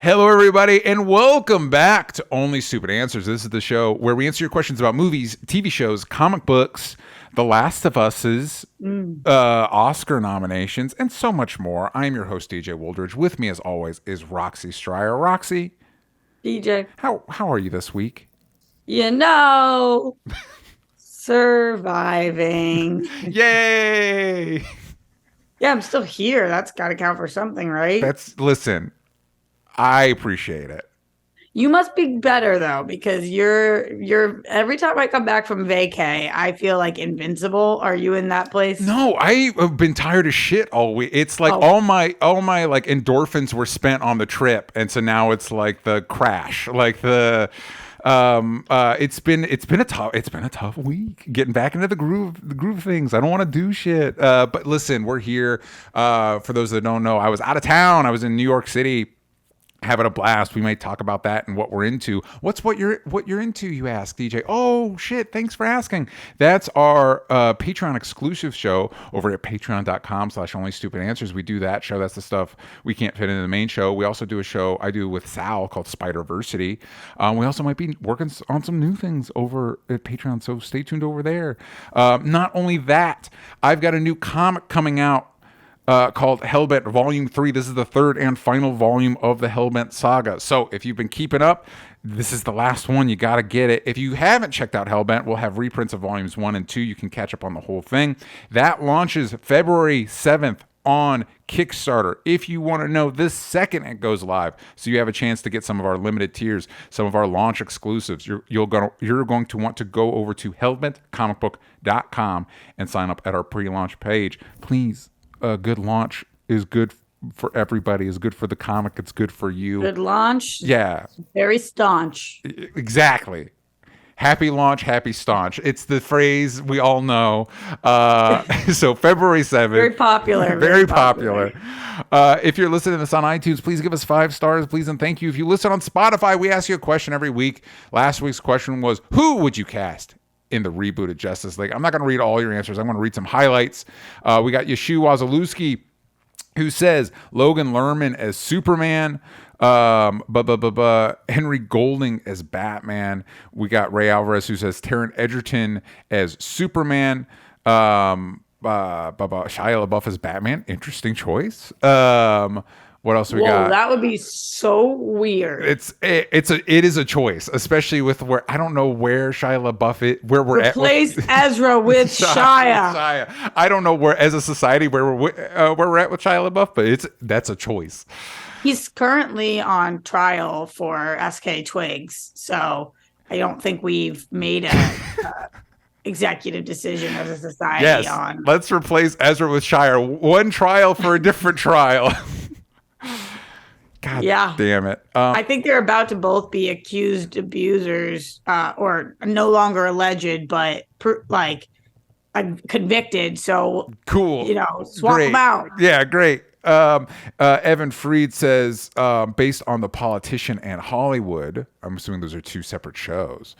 Hello, everybody, and welcome back to Only Stupid Answers. This is the show where we answer your questions about movies, TV shows, comic books, The Last of Us's Oscar nominations, and so much more. I am your host, DJ Woldridge. With me, as always, is Roxy Stryer. Roxy, DJ, how are you this week? you know, surviving. Yay! Yeah, I'm still here. That's got to count for something, right? Listen, I appreciate it. You must be better though, because you're every time I come back from vacay, I feel like invincible. Are you in that place? No, I have been tired of shit all week. It's like all my like endorphins were spent on the trip, and so now it's like the crash, like the it's been a tough week getting back into the groove of things. I don't want to do shit. But listen, we're here. For those that don't know, I was out of town. I was in New York City, having a blast. We may talk about that and what we're into. What you're into, you ask, DJ. Oh shit, thanks for asking. That's our Patreon exclusive show over at patreon.com/onlystupidanswers. We do that show. That's the stuff we can't fit into the main show. We also do a show I do with Sal called Spider-Versity. We also might be working on some new things over at Patreon, so stay tuned over there. Not only that, I've got a new comic coming out called HELLBENT Volume 3. This is the third and final volume of the HELLBENT saga. So if you've been keeping up, this is the last one. You got to get it. If you haven't checked out HELLBENT, we'll have reprints of Volumes 1 and 2. You can catch up on the whole thing. That launches February 7th on Kickstarter. If you want to know this second it goes live, so you have a chance to get some of our limited tiers, some of our launch exclusives, you're going to want to go over to hellbentcomicbook.com and sign up at our pre-launch page. Please. A good launch is good for everybody. Is good for the comic. It's good for you. Good launch. Yeah. Very staunch. Exactly. Happy launch, happy staunch. It's the phrase we all know. So February 7th. Very popular. Very popular. If you're listening to this on iTunes, please give us 5 stars, please, and thank you. If you listen on Spotify, we ask you a question every week. Last week's question was, who would you cast in the rebooted Justice League? I'm not going to read all your answers. I'm going to read some highlights. We got Yeshu Wazalewski, who says Logan Lerman as Superman, Henry Golding as Batman. We got Ray Alvarez, who says Taron Egerton as Superman. Shia LaBeouf as Batman. Interesting choice. What else we got? That would be so weird. It is a choice, especially with where I don't know where Shia LaBeouf where we're Replace Ezra with Shia. I don't know where as a society where we're at with Shia LaBeouf, but that's a choice. He's currently on trial for SK Twigs, so I don't think we've made a executive decision as a society on. Let's replace Ezra with Shia. One trial for a different trial. God damn it. I think they're about to both be accused abusers, or no longer alleged, but convicted. So cool. Swap them out. Yeah, great. Evan Freed says, based on The Politician and Hollywood, I'm assuming those are 2 separate shows.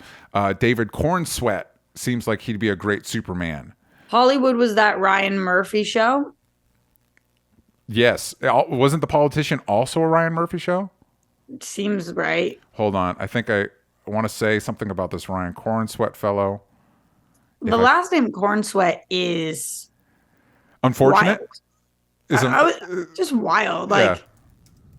David Cornsweat seems like he'd be a great Superman. Hollywood was that Ryan Murphy show? Yes. Wasn't The Politician also a Ryan Murphy show? Seems right. Hold on. I think I want to say something about this Ryan Cornsweat fellow. The last name Cornsweat is unfortunate. Just wild. Like,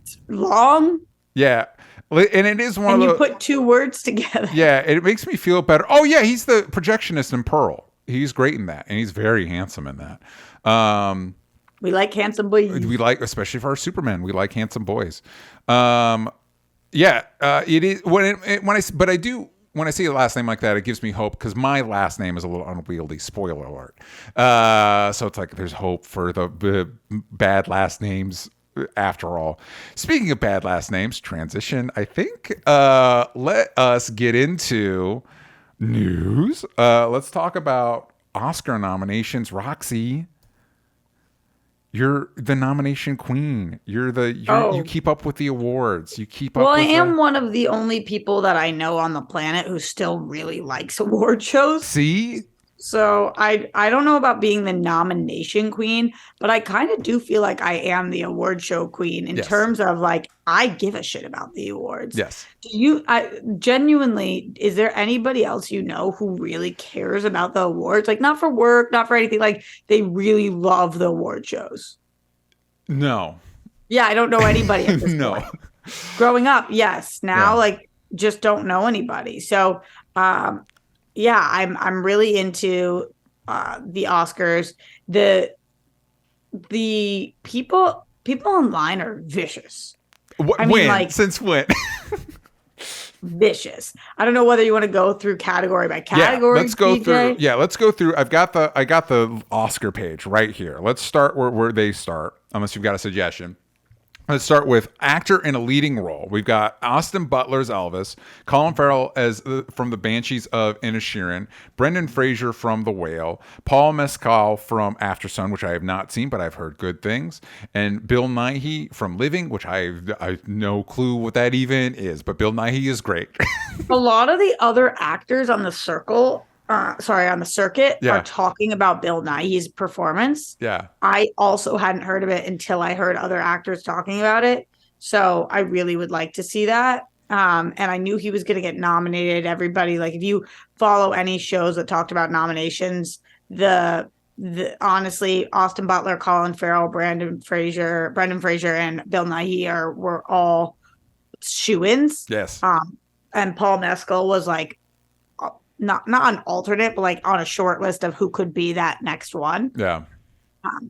it's long. Yeah. And it is one and of you put 2 words together. Yeah. It makes me feel better. Oh, yeah. He's the projectionist in Pearl. He's great in that. And he's very handsome in that. We like handsome boys. We like, especially for our Superman, we like handsome boys. It is when I see a last name like that, it gives me hope because my last name is a little unwieldy. Spoiler alert. So it's like there's hope for the bad last names after all. Speaking of bad last names, transition. I think let us get into news. Let's talk about Oscar nominations. Roxy. You're the nomination queen. You keep up with the awards. You keep up. Well, I am one of the only people that I know on the planet who still really likes award shows. See? So I don't know about being the nomination queen, but I kind of do feel like I am the award show queen in Yes. terms of like I give a shit about the awards. Yes. Do you I genuinely is there anybody else you know who really cares about the awards? Like not for work, not for anything, like they really love the award shows. No. Yeah, I don't know anybody at this No. point. Growing up, yes. Now Yeah. like just don't know anybody. So um yeah, I'm really into the Oscars. The people online are vicious. I mean, When? like Since when? vicious. I don't know whether you want to go through category by Yeah, category, let's go through. DJ. Yeah, let's go through. I got the Oscar page right here. Let's start where they start. Unless you've got a suggestion. Let's start with actor in a leading role. We've got Austin Butler's Elvis, Colin Farrell as from the Banshees of Inisherin, Brendan Fraser from The Whale, Paul Mescal from Aftersun, which I have not seen but I've heard good things, and Bill Nighy from Living, which I've no clue what that even is, but Bill Nighy is great. A lot of the other actors on the on the circuit Yeah. are talking about Bill Nighy's performance. Yeah. I also hadn't heard of it until I heard other actors talking about it. So I really would like to see that. And I knew he was going to get nominated. Everybody, like if you follow any shows that talked about nominations, the honestly, Austin Butler, Colin Farrell, Brendan Fraser, and Bill Nighy were all shoo-ins. Yes. And Paul Mescal was like not an alternate, but like on a short list of who could be that next one. Yeah.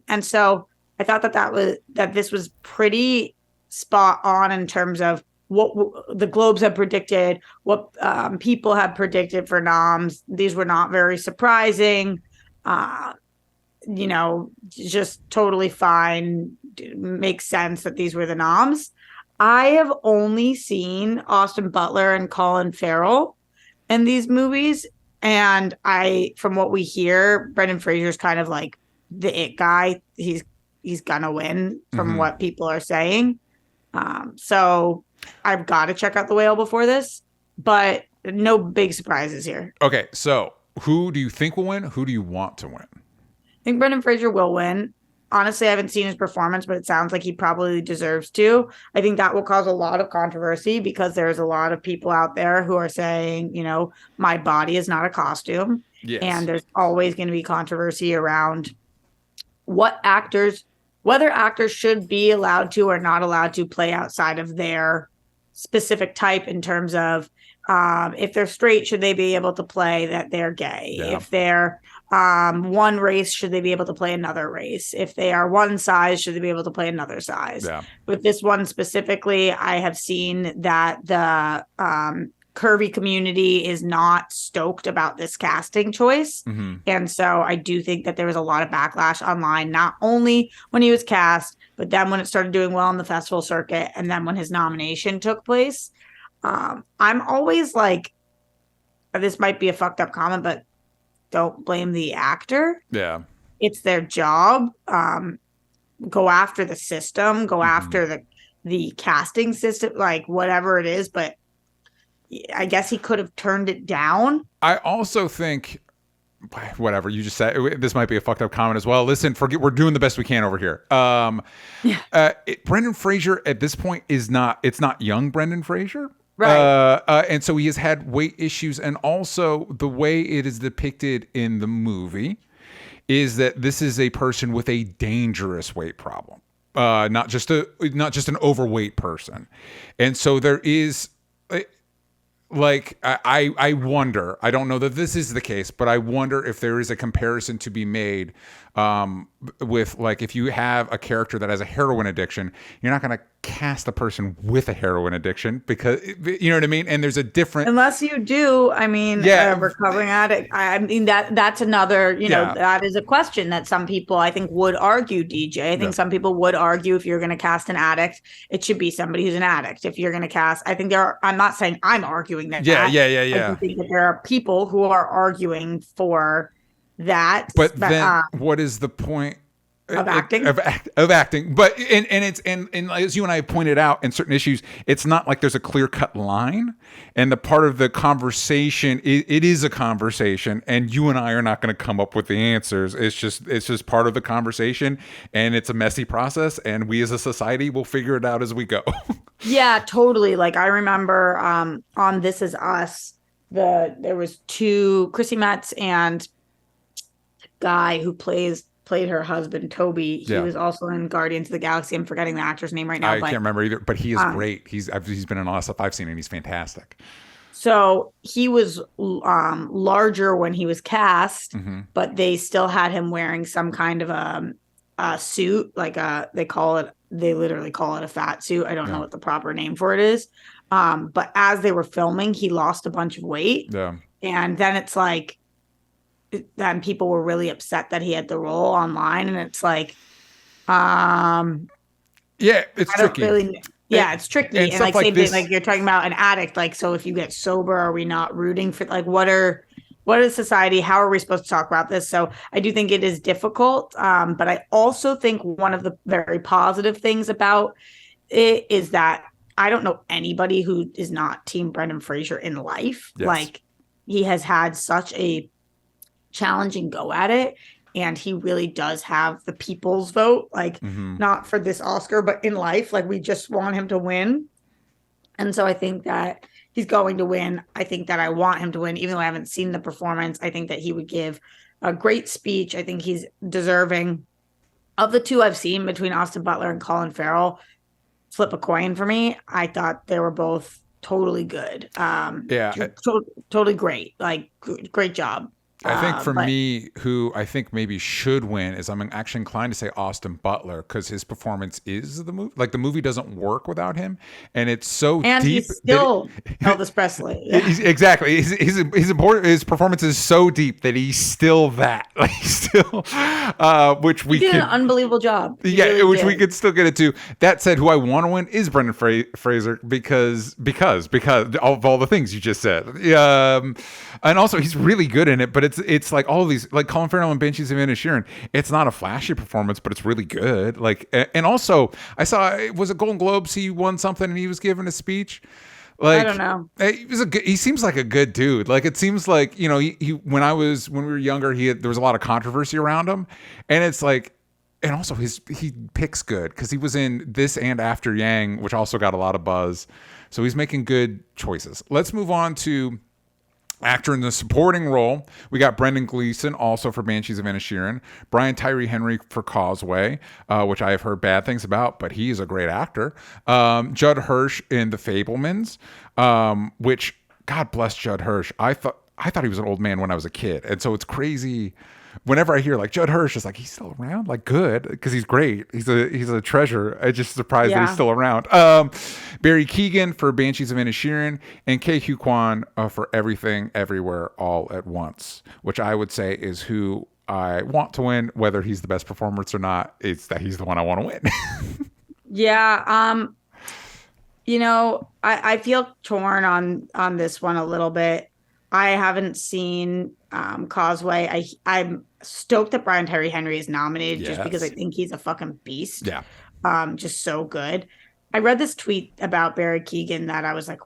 And so I thought that this was pretty spot on in terms of what the Globes had predicted, what people had predicted for noms. These were not very surprising. Just totally fine. Makes sense that these were the noms. I have only seen Austin Butler and Colin Farrell in these movies. And from what we hear, Brendan Fraser's kind of like the it guy. He's gonna win from what people are saying. So I've got to check out The Whale before this, but no big surprises here. Okay, so who do you think will win? Who do you want to win? I think Brendan Fraser will win. Honestly, I haven't seen his performance, but it sounds like he probably deserves to. I think that will cause a lot of controversy because there's a lot of people out there who are saying, my body is not a costume. Yes. And there's always going to be controversy around whether actors should be allowed to or not allowed to play outside of their specific type in terms of if they're straight, should they be able to play that they're gay? Yeah. If they're one race, should they be able to play another race? If they are one size, should they be able to play another size? Yeah. With this one specifically, I have seen that the curvy community is not stoked about this casting choice. Mm-hmm. And so I do think that there was a lot of backlash online, not only when he was cast, but then when it started doing well on the festival circuit, and then when his nomination took place. I'm always like, this might be a fucked up comment, but don't blame the actor. Yeah. It's their job. Go after the system, go after the casting system, like whatever it is. But I guess he could have turned it down. I also think, whatever you just said, this might be a fucked up comment as well. Listen, we're doing the best we can over here. Brendan Fraser at this point it's not young Brendan Fraser. Right. And so he has had weight issues, and also the way it is depicted in the movie is that this is a person with a dangerous weight problem, not just an overweight person, and so there is. Like, I wonder, I don't know that this is the case, but I wonder if there is a comparison to be made with, like, if you have a character that has a heroin addiction, you're not going to cast a person with a heroin addiction because, you know what I mean? And there's a different... Unless you do, I mean, recovering addict. I mean, that's another, that is a question that some people, I think, would argue, DJ. I think some people would argue if you're going to cast an addict, it should be somebody who's an addict. If you're going to cast, I think I'm not saying I'm arguing that. Yeah. I think that there are people who are arguing for that. But then what is the point? of acting. Of acting, but and as you and I pointed out in certain issues, it's not like there's a clear cut line, and the part of the conversation, it is a conversation, and you and I are not going to come up with the answers. It's just part of the conversation, and it's a messy process, and we as a society will figure it out as we go. Yeah, totally. Like I remember on This Is Us, there was two Chrissy Metz and the guy who played her husband Toby. He was also in Guardians of the Galaxy. I'm forgetting the actor's name right now. I can't remember either, but he is great. He's been in a lot of stuff I've seen, and he's fantastic. So he was larger when he was cast, but they still had him wearing some kind of a suit, like they literally call it a fat suit. I don't know what the proper name for it is. But as they were filming, he lost a bunch of weight. Yeah. And then it's like, then people were really upset that he had the role online. And it's like, yeah, it's tricky. It's tricky. And like same thing, like you're talking about an addict. Like, so if you get sober, are we not rooting for, like, what is society? How are we supposed to talk about this? So I do think it is difficult. But I also think one of the very positive things about it is that I don't know anybody who is not Team Brendan Fraser in life. Yes. Like, he has had such a challenging go at it, and he really does have the people's vote, like not for this Oscar, but in life. Like, we just want him to win. And so I think that he's going to win. I think that I want him to win, even though I haven't seen the performance. I think that he would give a great speech. I think he's deserving. Of the two I've seen between Austin Butler and Colin Farrell, flip a coin for me. I thought they were both totally good. Totally great. Like, great job. I think for me, who I think maybe should win is, I'm actually inclined to say Austin Butler, because his performance is the movie. Like, the movie doesn't work without him, and it's so and deep. He's still Elvis Presley. Yeah. Exactly. His performance is so deep that he's still that. Like, still, which we did an unbelievable job. He really which did. We could still get it to. That said, who I want to win is Brendan Fraser because of all the things you just said. And also he's really good in it, but it's like all of these, like Colin Farrell and Banshees of Inisherin, it's not a flashy performance, but it's really good. Like, and also I saw, was it Golden Globes, he won something and he was giving a speech. Like, I don't know. He seems like a good dude. Like, it seems like, you know, he when we were younger, there was a lot of controversy around him, and it's like, and also he picks good, because he was in this and After Yang, which also got a lot of buzz. So he's making good choices. Let's move on to actor in the supporting role. We got Brendan Gleeson, also for Banshees of Inisherin. Brian Tyree Henry for Causeway, which I have heard bad things about, but he is a great actor. Judd Hirsch in The Fabelmans, which, God bless Judd Hirsch. I thought he was an old man when I was a kid, and so it's crazy. Whenever I hear like Judd Hirsch is like, he's still around, like, good, because he's great. He's a treasure. I'm just surprised that he's still around. Barry Keoghan for Banshees of Inisherin, and Ke Huy Quan for Everything Everywhere All at Once, which I would say is who I want to win. Whether he's the best performance or not, it's that he's the one I want to win. Yeah. You know, I feel torn on this one a little bit. I haven't seen Causeway. I'm stoked that Brian Tyree Henry is nominated, just because I think he's a fucking beast. Yeah. Just so good. I read this tweet about Barry Keoghan that I was like,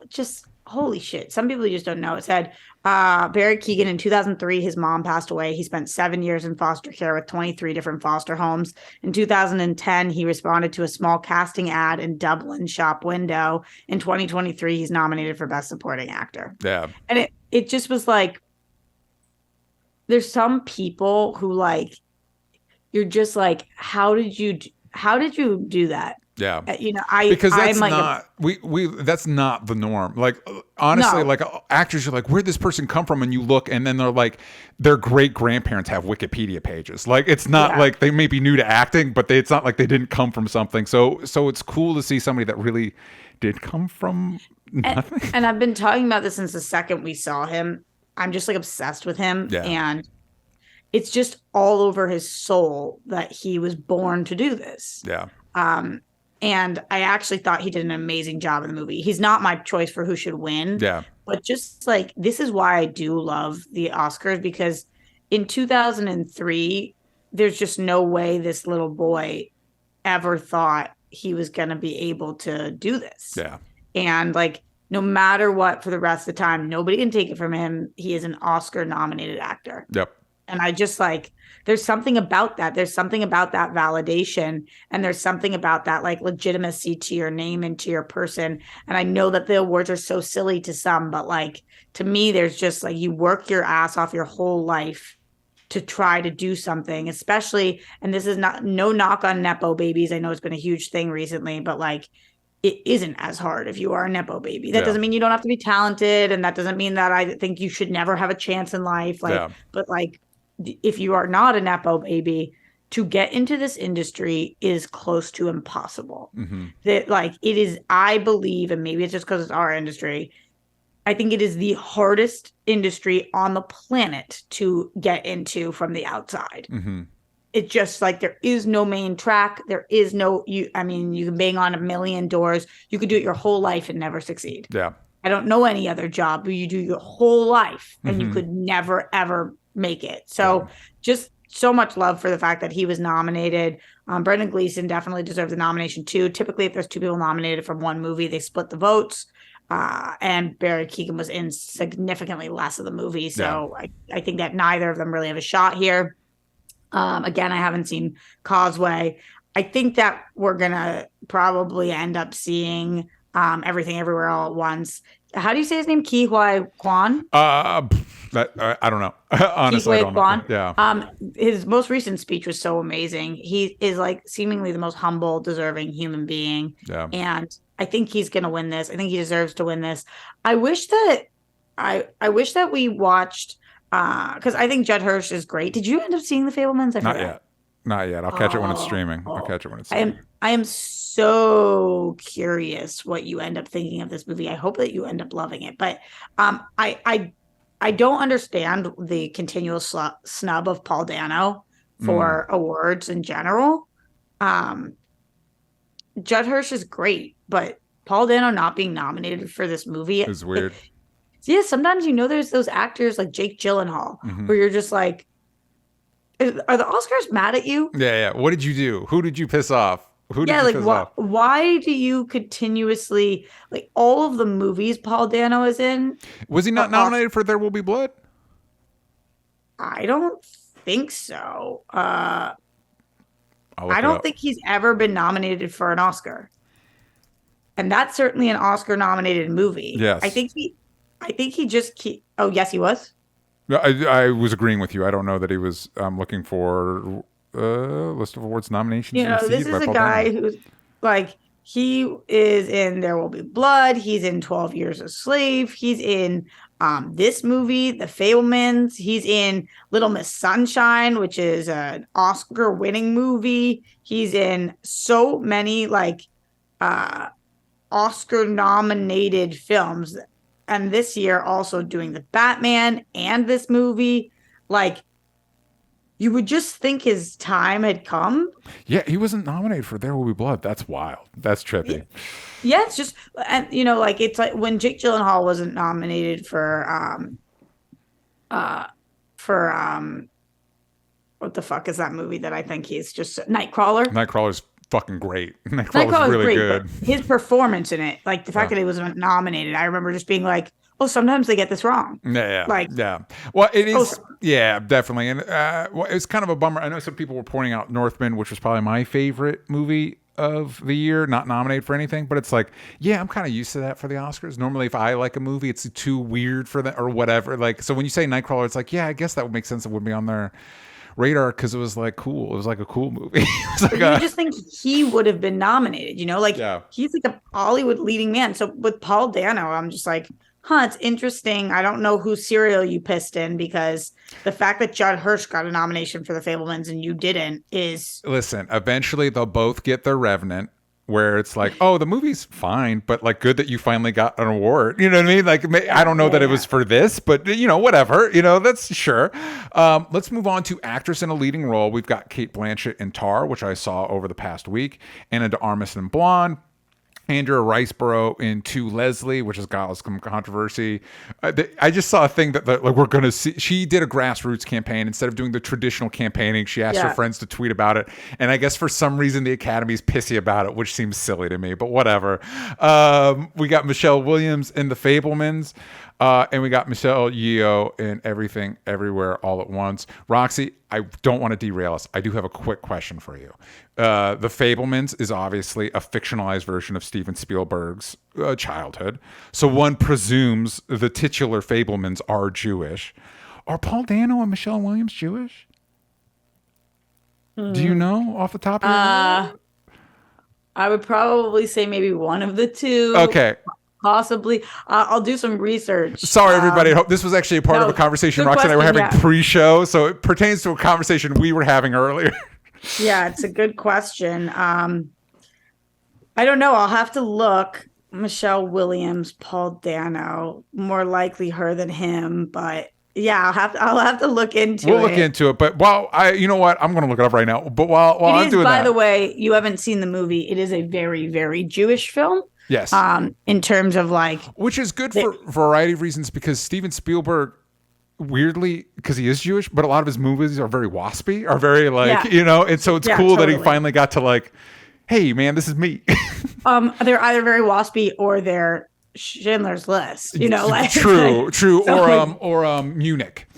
just holy shit. Some people just don't know. It said, Barry Keoghan, in 2003, his mom passed away. He spent 7 years in foster care with 23 different foster homes. In 2010, he responded to a small casting ad in Dublin shop window. In 2023, he's nominated for Best Supporting Actor. Yeah. And it just was like, there's some people who, like, you're just like, how did you do that? Yeah, you know, because that's not that's not the norm. Like, honestly, like, actors are like, where'd this person come from? And you look, and then they're like, their great grandparents have Wikipedia pages. Like, it's not like they may be new to acting, but it's not like they didn't come from something. So it's cool to see somebody that really did come from nothing. And I've been talking about this since the second we saw him. I'm just like obsessed with him, and it's just all over his soul that he was born to do this. Yeah. And I actually thought he did an amazing job in the movie. He's not my choice for who should win. Yeah. But just like, this is why I do love the Oscars, because in 2003, there's just no way this little boy ever thought he was going to be able to do this. Yeah. And like, no matter what, for the rest of the time, nobody can take it from him. He is an Oscar nominated actor. Yep. And I just like, there's something about that. There's something about that validation. And there's something about that like legitimacy to your name and to your person. And I know that the awards are so silly to some, but like to me, there's just like you work your ass off your whole life to try to do something, especially, and this is not no knock on Nepo babies. I know it's been a huge thing recently, but like it isn't as hard if you are a Nepo baby. That doesn't mean you don't have to be talented. And that doesn't mean that I think you should never have a chance in life. Like, but like, if you are not a Nepo baby, to get into this industry is close to impossible. That like, it is, I believe, and maybe it's just because it's our industry, I think it is the hardest industry on the planet to get into from the outside. It's just like there is no main track. There is no I mean, you can bang on a million doors. You could do it your whole life and never succeed. Yeah. I don't know any other job where you do your whole life and you could never ever make it. So just so much love for the fact that he was nominated. Brendan Gleeson definitely deserves the nomination too. Typically, if there's two people nominated from one movie, they split the votes. And Barry Keoghan was in significantly less of the movie. So I think that neither of them really have a shot here. Again, I haven't seen Causeway. I think that we're going to probably end up seeing Everything Everywhere All at Once. How do you say his name? Ke Huy Quan? I don't know. Honestly, I don't know. Yeah. His most recent speech was so amazing. He is like seemingly the most humble, deserving human being. Yeah. And I think he's going to win this. I think he deserves to win this. I wish that we watched because I think Judd Hirsch is great. Did you end up seeing The Fabelmans? Not yet. I'll catch it when it's streaming. I am so curious what you end up thinking of this movie. I hope that you end up loving it. But I don't understand the continual snub of Paul Dano for awards in general. Judd Hirsch is great, but Paul Dano not being nominated for this movie is weird. Yeah, sometimes there's those actors like Jake Gyllenhaal where you're just like, are the Oscars mad at you? Yeah. What did you do? Who did you piss off? Why do you continuously like all of the movies Paul Dano is in? Was he not nominated for There Will Be Blood? I don't think so. I don't think he's ever been nominated for an Oscar, and that's certainly an Oscar-nominated movie. Yes, I think he just. Oh, yes, he was. I was agreeing with you. I don't know that he was looking for list of awards nominations. This is a guy who's like, he is in There Will Be Blood. He's in 12 Years a Slave. He's in this movie, The Fabelmans. He's in Little Miss Sunshine, which is an Oscar-winning movie. He's in so many like Oscar-nominated films. And this year also doing the Batman and this movie. Like, you would just think his time had come. Yeah, he wasn't nominated for There Will Be Blood. That's wild. That's trippy. Yeah, it's just, and like it's like when Jake Gyllenhaal wasn't nominated for what the fuck is that movie that I think he's just Nightcrawler? Nightcrawler's fucking great. Nightcrawler's really great, good. His performance in it, like the fact that he wasn't nominated, I remember just being like, oh, sometimes they get this wrong. Yeah. Well, it is. Yeah, definitely. And well, it's kind of a bummer. I know some people were pointing out Northman, which was probably my favorite movie of the year, not nominated for anything. But it's like, yeah, I'm kind of used to that for the Oscars. Normally, if I like a movie, it's too weird for that or whatever. Like, so when you say Nightcrawler, it's like, yeah, I guess that would make sense. It would be on their radar because it was like cool. It was like a cool movie. Like you just think he would have been nominated, he's like a Hollywood leading man. So with Paul Dano, I'm just like, it's interesting. I don't know whose cereal you pissed in because the fact that Judd Hirsch got a nomination for The Fabelmans and you didn't is... Listen, eventually they'll both get their Revenant where it's like, oh, the movie's fine, but like good that you finally got an award. You know what I mean? Like, I don't know that it was for this, but whatever, that's sure. Let's move on to actress in a leading role. We've got Cate Blanchett in Tar, which I saw over the past week, Anna de Armas in Blonde, Andrea Riceborough in To Leslie, which has got some controversy. I just saw a thing that like we're going to see. She did a grassroots campaign instead of doing the traditional campaigning. She asked her friends to tweet about it, and I guess for some reason the Academy's pissy about it, which seems silly to me. But whatever. We got Michelle Williams in The Fabelmans. And we got Michelle Yeoh in Everything Everywhere All at Once. Roxy, I don't want to derail us. I do have a quick question for you. The Fabelmans is obviously a fictionalized version of Steven Spielberg's childhood. So one presumes the titular Fabelmans are Jewish. Are Paul Dano and Michelle Williams Jewish? Do you know off the top of your head? I would probably say maybe one of the two. Okay. Possibly. I'll do some research. Sorry, everybody. This was actually a part of a conversation Roxy and I were having pre-show, so it pertains to a conversation we were having earlier. Yeah, it's a good question. I don't know. I'll have to look. Michelle Williams, Paul Dano, more likely her than him, but yeah, I'll have to look into it. We'll look into it, but you know what? I'm going to look it up right now. But while I'm doing that, by the way, you haven't seen the movie. It is a very, very Jewish film. Yes. In terms of which is good for a variety of reasons, because Steven Spielberg, weirdly, because he is Jewish, but a lot of his movies are very waspy, are very and so it's cool that he finally got to hey man, this is me. They're either very waspy or they're Schindler's List, True. Or Munich.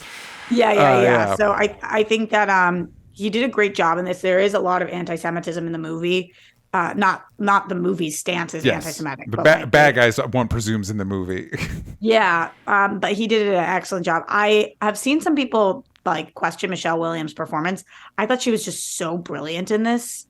Yeah. So I think that he did a great job in this. There is a lot of anti-Semitism in the movie. Not the movie's stance is anti-Semitic. The bad guys, one presumes, in the movie. Yeah, but he did an excellent job. I have seen some people question Michelle Williams' performance. I thought she was just so brilliant in this.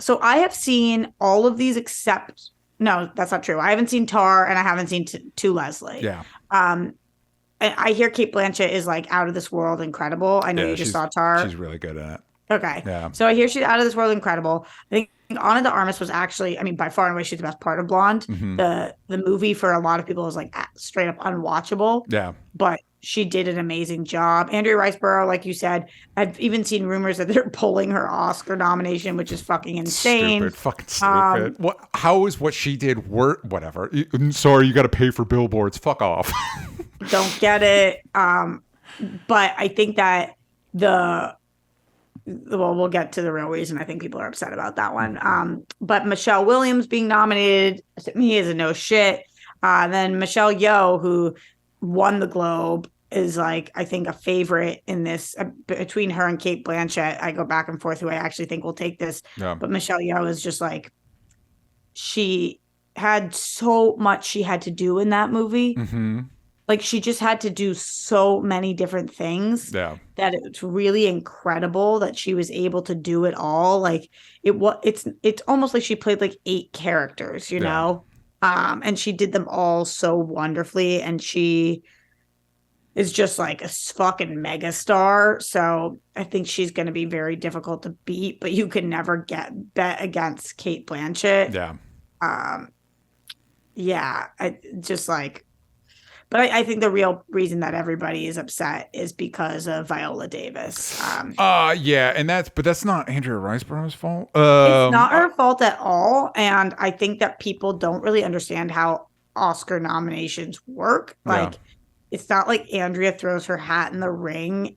So I have seen all of these except no, that's not true. I haven't seen Tar and I haven't seen To Leslie. Yeah. I hear Cate Blanchett is out of this world incredible. I know you just saw Tar. She's really good at it. Okay. Yeah. So I hear she's out of this world incredible. I think Ana de Armas was actually, by far and away, she's the best part of Blonde. Mm-hmm. The movie for a lot of people is straight up unwatchable. Yeah. But she did an amazing job. Andrea Riceborough, like you said, I've even seen rumors that they're pulling her Oscar nomination, which is fucking insane. Fucking stupid. How is what she did worth? Whatever. Sorry, you got to pay for billboards. Fuck off. Don't get it. But I think that we'll get to the real reason I think people are upset about that one. But Michelle Williams being nominated to me is a no shit. Then Michelle Yeoh, who won the Globe, is I think a favorite in this. Between her and Cate Blanchett, I go back and forth who I actually think will take this. Yeah. But Michelle Yeoh is just she had so much she had to do in that movie. Mm-hmm. She just had to do so many different things that it's really incredible that she was able to do it all. It's almost like she played 8 characters, you know? And she did them all so wonderfully. And she is just a fucking megastar. So I think she's going to be very difficult to beat, but you can never bet against Cate Blanchett. Yeah. But I think the real reason that everybody is upset is because of Viola Davis. And that's not Andrea Riseborough's fault. It's not her fault at all. And I think that people don't really understand how Oscar nominations work. It's not like Andrea throws her hat in the ring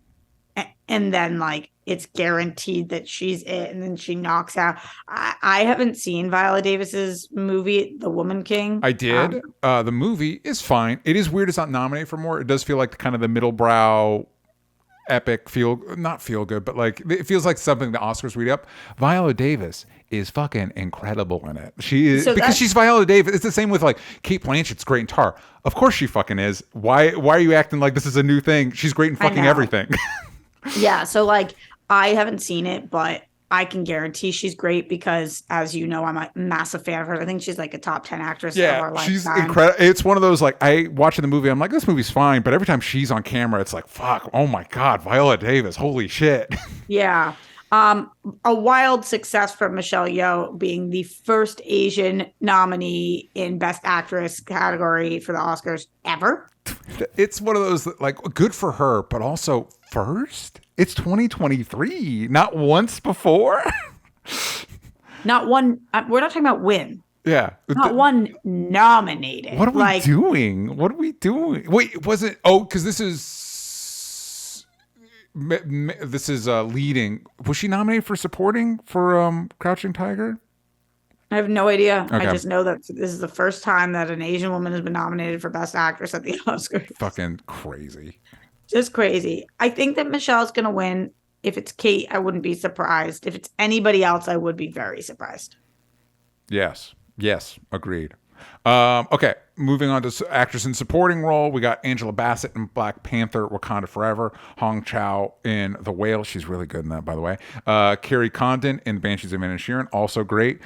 and then it's guaranteed that she's it and then she knocks out. I haven't seen Viola Davis's movie, The Woman King. I did. The movie is fine. It is weird it's not nominated for more. It does feel like kind of the middle brow epic not feel good, but it feels like something the Oscars read up. Viola Davis is fucking incredible in it. She is, because she's Viola Davis. It's the same with Cate Blanchett's great in Tar. Of course she fucking is. Why are you acting like this is a new thing? She's great in fucking everything. Yeah, so I haven't seen it, but I can guarantee she's great because, as you know, I'm a massive fan of her. I think she's a top 10 actress of our lifetime. She's incredible. It's one of those, I watching the movie, I'm like, this movie's fine, but every time she's on camera, it's fuck, oh my God, Viola Davis, holy shit. Yeah. A wild success for Michelle Yeoh being the first Asian nominee in Best Actress category for the Oscars ever. It's one of those that, good for her, but also first. It's 2023, not once before. Not one. We're not talking about win. Yeah. Not one nominated. What are we Like, doing? What are we doing? Wait, was it? Oh, because this is leading. Was she nominated for supporting for Crouching Tiger? I have no idea. I Okay. just know that this is the first time that an Asian woman has been nominated for Best Actress at the Oscars. Fucking crazy. Just crazy. I think that Michelle's going to win. If it's Kate, I wouldn't be surprised. If it's anybody else, I would be very surprised. Yes. Yes. Agreed. Okay. Moving on to actress in supporting role. We got Angela Bassett in Black Panther, Wakanda Forever. Hong Chow in The Whale. She's really good in that, by the way. Carrie Condon in Banshees of Inisherin. Also great.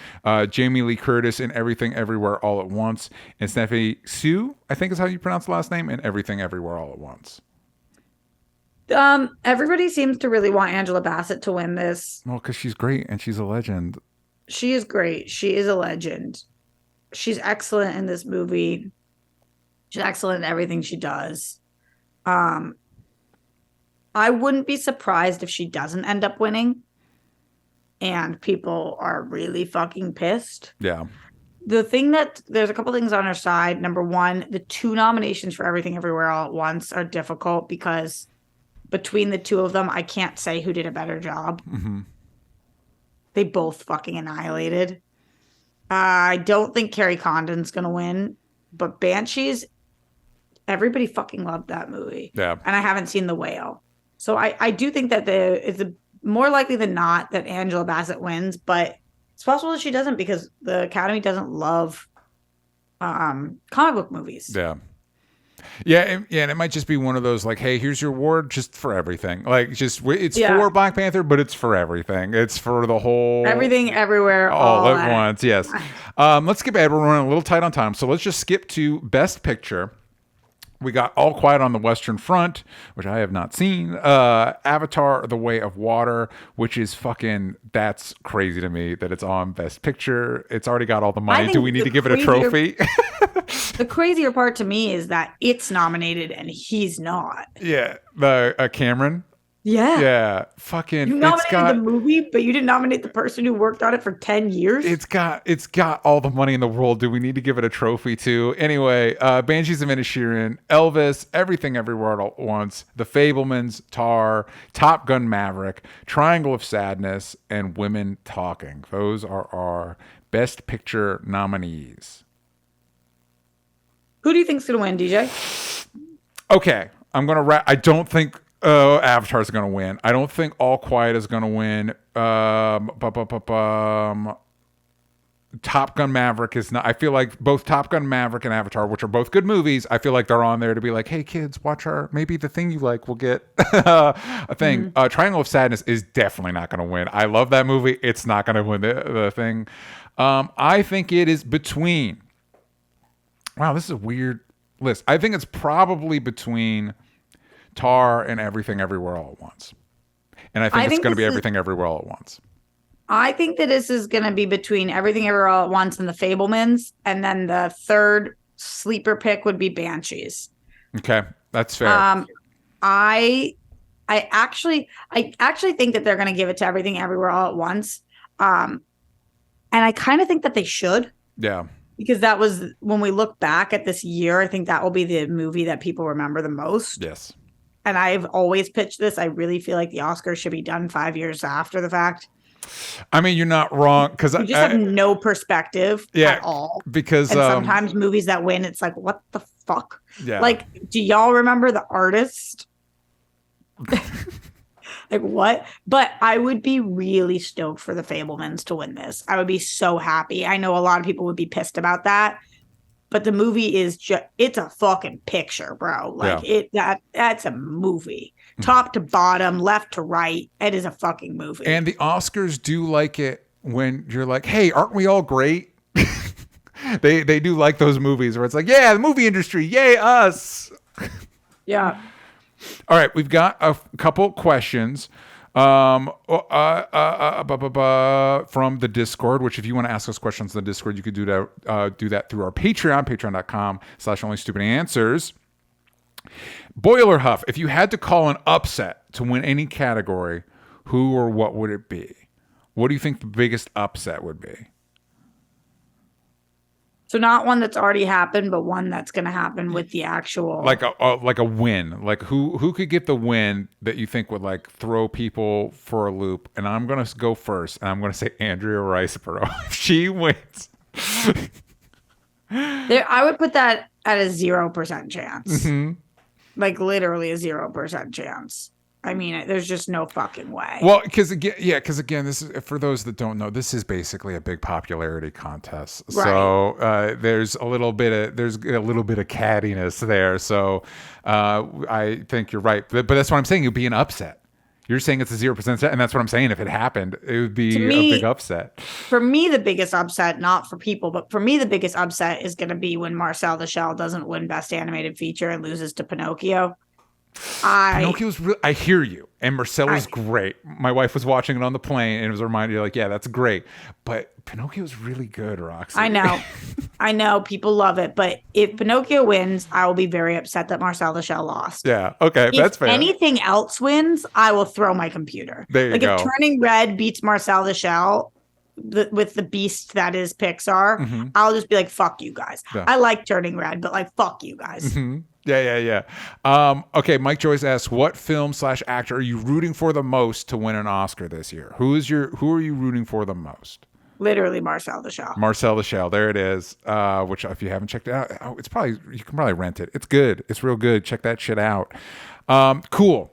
Jamie Lee Curtis in Everything Everywhere All at Once. And Stephanie Sue, I think is how you pronounce the last name, in Everything Everywhere All at Once. Everybody seems to really want Angela Bassett to win this. Well, because she's great and she's a legend. She is great. She is a legend. She's excellent in this movie. She's excellent in everything she does. I wouldn't be surprised if she doesn't end up winning and people are really fucking pissed. Yeah. There's a couple things on her side. Number one, the 2 nominations for Everything Everywhere All at Once are difficult because between the 2 of them, I can't say who did a better job. Mm-hmm. They both fucking annihilated. I don't think Carrie Condon's going to win, but Banshees, everybody fucking loved that movie. Yeah. And I haven't seen The Whale. So I do think that it's more likely than not that Angela Bassett wins, but it's possible that she doesn't because the Academy doesn't love comic book movies. Yeah. Yeah, and it might just be one of those like, hey, here's your award just for everything. Like, it's for Black Panther, but it's for everything. It's for the whole Everything, everywhere, all at once. Yes. Let's skip ahead. We're running a little tight on time, so let's just skip to Best Picture. We got All Quiet on the Western Front, which I have not seen. Avatar: The Way of Water, which is that's crazy to me that it's on Best Picture. It's already got all the money. Do we need to give it a trophy? The crazier part to me is that it's nominated and he's not. Yeah, Cameron. Yeah. Yeah. Fucking. You nominated the movie, but you didn't nominate the person who worked on it for 10 years. It's got all the money in the world. Do we need to give it a trophy too? Anyway, Banshees of Inisherin, Elvis, Everything Everywhere All at Once, The Fabelmans, Tar, Top Gun Maverick, Triangle of Sadness, and Women Talking. Those are our Best Picture nominees. Who do you think's going to win, DJ? Okay, I'm going to I don't think Avatar's going to win. I don't think All Quiet is going to win. Top Gun Maverick is not. I feel like both Top Gun Maverick and Avatar, which are both good movies, I feel like they're on there to be like, hey kids, watch maybe the thing you like will get a thing. Mm-hmm. Triangle of Sadness is definitely not going to win. I love that movie. It's not going to win the thing. I think it is between. Wow, this is a weird list. I think it's probably between Tar and Everything Everywhere All at Once. And I think it's going to be Everything Everywhere All at Once. I think that this is going to be between Everything Everywhere All at Once and The Fabelmans. And then the third sleeper pick would be Banshees. Okay, that's fair. I actually think that they're going to give it to Everything Everywhere All at Once. And I kind of think that they should. Yeah. Because that was, when we look back at this year, I think that will be the movie that people remember the most. Yes. And I've always pitched this. I really feel like the Oscars should be done 5 years after the fact. I mean, you're not wrong. Because you just have no perspective at all. Because sometimes movies that win, it's like, what the fuck? Yeah. Like, do y'all remember The Artist? Like, what? But I would be really stoked for The Fabelmans to win this. I would be so happy. I know a lot of people would be pissed about that. But the movie is it's a fucking picture, bro. Like, that's a movie. Top to bottom, left to right. It is a fucking movie. And the Oscars do like it when you're like, hey, aren't we all great? They do like those movies where it's like, yeah, the movie industry, yay, us. Yeah. All right, we've got a couple questions from the Discord, which if you want to ask us questions in the Discord, you could do that through our Patreon, patreon.com/onlystupidanswers. Boiler Huff, if you had to call an upset to win any category, who or what would it be? What do you think the biggest upset would be? So not one that's already happened, but one that's going to happen with the actual. Like a win. Like who could get the win that you think would like throw people for a loop? And I'm gonna go first, and I'm gonna say Andrea Riseborough. If she wins, I would put that at a 0% chance. Like literally a 0% chance. I mean, there's just no fucking way. Well, because again, this is for those that don't know. This is basically a big popularity contest. Right. So there's a little bit of cattiness there. So I think you're right, but that's what I'm saying. It'd be an upset. You're saying it's a 0% set, and that's what I'm saying. If it happened, it would be a big upset. For me, the biggest upset, not for people, but for me, the biggest upset is going to be when Marcel the Shell doesn't win Best Animated Feature and loses to Pinocchio. Pinocchio's I hear you, and Marcella's great. My wife was watching it on the plane, and it was a reminder, like, yeah, that's great. But Pinocchio's really good, Roxy. I know, people love it. But if Pinocchio wins, I will be very upset that Marcel the Shell lost. Yeah, okay, that's fair. If anything else wins, I will throw my computer. There you go. If Turning Red beats Marcel the Shell with the beast that is Pixar, I'll just be like, fuck you guys. Yeah. I like Turning Red, but like, fuck you guys. Yeah. Okay, Mike Joyce asks, what film/actor are you rooting for the most to win an Oscar this year? Who are you rooting for the most? Literally Marcel the Shell. Marcel the Shell, there it is. Which if you haven't checked it out, you can probably rent it. It's good. It's real good. Check that shit out. Cool.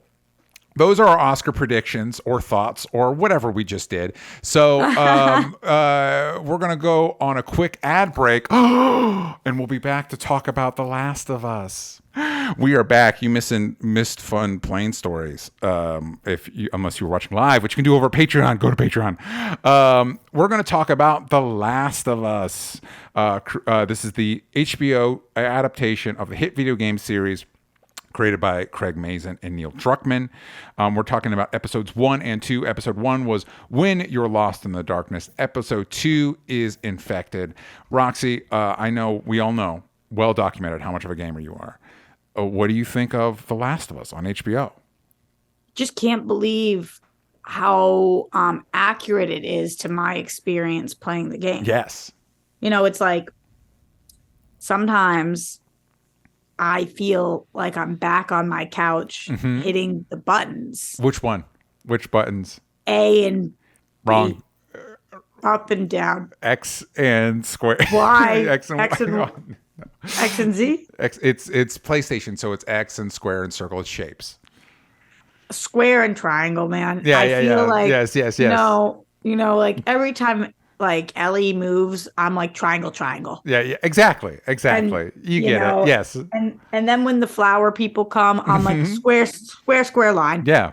Those are our Oscar predictions or thoughts or whatever we just did. So we're going to go on a quick ad break and we'll be back to talk about The Last of Us. We are back. You missed fun plane stories. Unless you were watching live, which you can do over Patreon. Go to Patreon. We're going to talk about The Last of Us. This is the HBO adaptation of the hit video game series created by Craig Mazin and Neil Druckmann. We're talking about episodes 1 and 2. Episode 1 was When You're Lost in the Darkness. Episode 2 is Infected. Roxy, we all know, well documented how much of a gamer you are. What do you think of The Last of Us on HBO? Just can't believe how accurate it is to my experience playing the game. Yes. It's like sometimes I feel like I'm back on my couch hitting the buttons. Which one? Which buttons? A and wrong. B, up and down. X and square. Y. X and Y. X and Z? It's PlayStation, so it's X and square and circle. It's shapes. Square and triangle, man. Yeah, I feel like yes. Like every time like Ellie moves, I'm like triangle. Yeah, exactly. And, you get it. Yes. And then when the flower people come, I'm like square line. Yeah.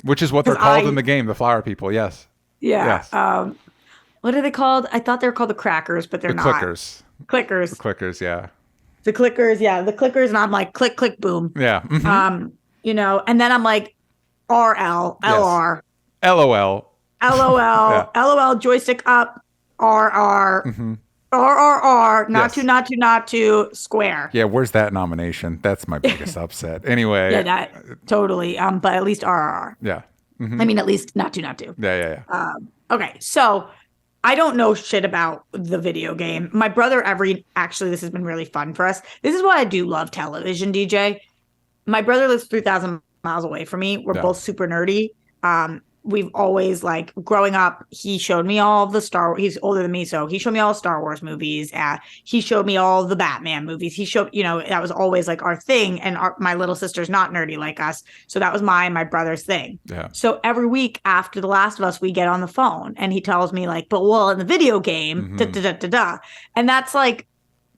Which is what they're called in the game, the flower people. Yes. Yeah. Yes. What are they called? I thought they were called the crackers, but they're not. Clickers. The clickers, yeah. The clickers, and I'm like click, click, boom. Yeah. And then I'm like RL, LR. LOL. LOL, LOL, joystick up, RR, RRR, not to, square. Yeah, where's that nomination? That's my biggest upset. Anyway. Yeah, that totally. But at least RRR. Yeah. I mean, at least not to. Yeah. Okay, so I don't know shit about the video game. My brother actually, this has been really fun for us. This is why I do love television, DJ. My brother lives 3,000 miles away from me. We're both super nerdy. We've always like growing up, he showed me all of the he's older than me. So he showed me all Star Wars movies. He showed me all the Batman movies. He showed, that was always like our thing. And my little sister's not nerdy like us. So that was my brother's thing. Yeah. So every week after The Last of Us, we get on the phone and he tells me like, in the video game, And that's like